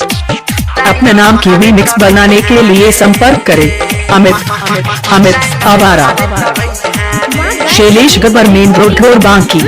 अपने नाम की रीमिक्स बनाने के लिए संपर्क करें अमित आवारा, शैलेश गब्बर, मेन रोड ढोर बांकी।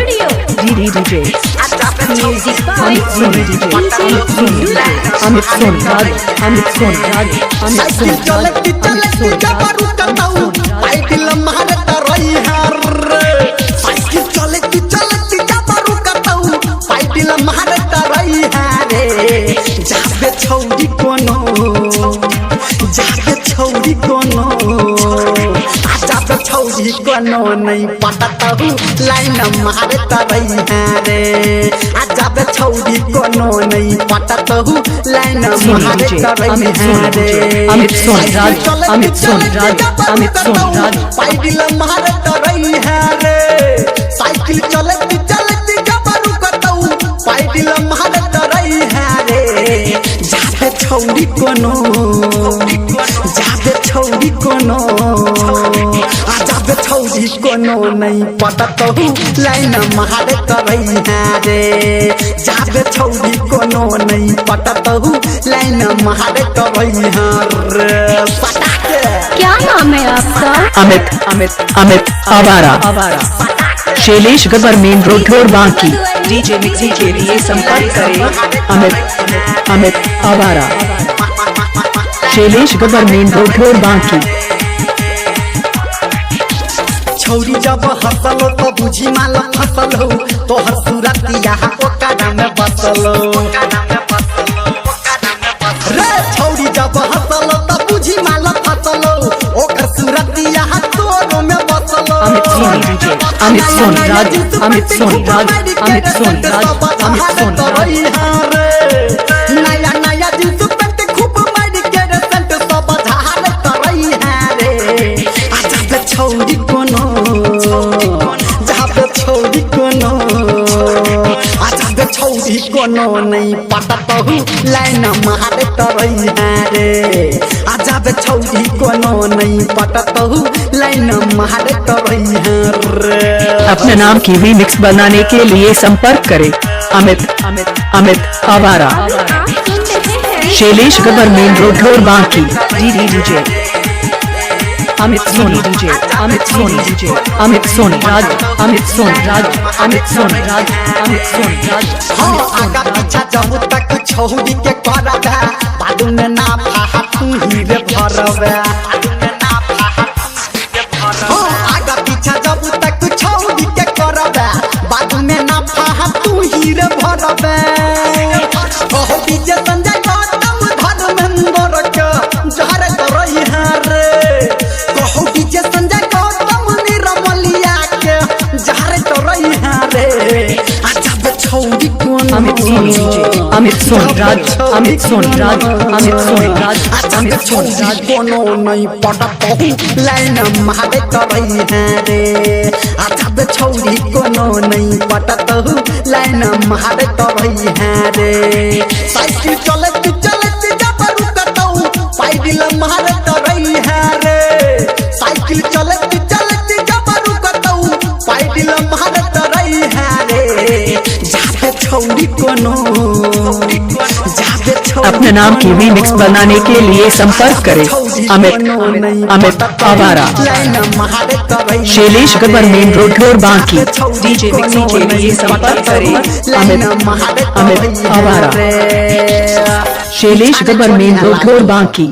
छौरी कोनो नहीं पटता हूँ लाइन मारे तरई रे। आजा छौरी कोनो नहीं पटता हूँ लाइन मारे तरई रे। अमित सोनराज पाइडिल मारे तरई रे। साइकिल चलती चलती जबरू कतऊ पाइडिल मारे तरई रे। जाबे छौरी कोनो आजा छौरी कोनो नहीं पटता हूँ लाइन मारे तरई रे। जाबे छौरी कोनो नहीं पटता हूँ लाइन मारे तरई रे। क्या नाम है आपका? अमित आवारा, शैलेश गब्बर, मेन रोड ढोर बांकी। डीजे मिक्सिंग के लिए संपर्क करें अमित आवारा, शैलेश गब्बर, मेन रोड ढोर बांकी। छौरी जब हंसलो तो बुझी माल फसल हो, तोहर सूरत यहाँ ओकरा में बसल रे। छौरी जब हंसलो तो बुझी माल फसल हो, ओकर सूरत यहाँ तोरो में बसल। अमित सोनराज नया नया जींस पैंट खूब मार के सेंट सब झाल तरई रे। आजा छौरी कोनो छौरी कोनो नहीं पटता हूँ लाइन मारे तरई रे। आजा छौरी कोनो नहीं पटता हूँ लाइन मारे तरई रे। अपने नाम की रीमिक्स बनाने के लिए संपर्क करें अमित आवारा, शैलेश गब्बर, मेन रोड ढोर बांकी। अमित सोनराज। हाँ आगा पीछा जब तक छौरी के करब बादू में ना फाहा तू ही रे भरब। हाँ आगा पीछा जब तक छौरी के करब बादू में ना फाहा तू ही रे भरब। कहो डीजे संजय गौतम धर्मेंद्र के जहर तरई रे। कहो डीजे संजय गौतम निरमलिया के जहर तरई रे। आजा छौरी कोनो अमित सोनराज। कोनो नहीं पटता हूँ लाइन मारे तरई रे। आजा छौरी कोनो नहीं पटता हूँ लाइन मारे तरई रे। साइकिल चलती चलती जबरू कतऊ पाइडिल मारे तरई रे। साइकिल चलती चलती जबरू कतऊ पाइडिल मारे तरई रे। जाबे छौरी कोनो अपने नाम की रीमिक्स बनाने के लिए संपर्क करें अमित आवारा, शैलेश गब्बर, मेन रोड ढोर बांकी। डीजे मिक्सिंग के लिए संपर्क करें अमित आवारा, शैलेश गब्बर, मेन रोड ढोर बांकी।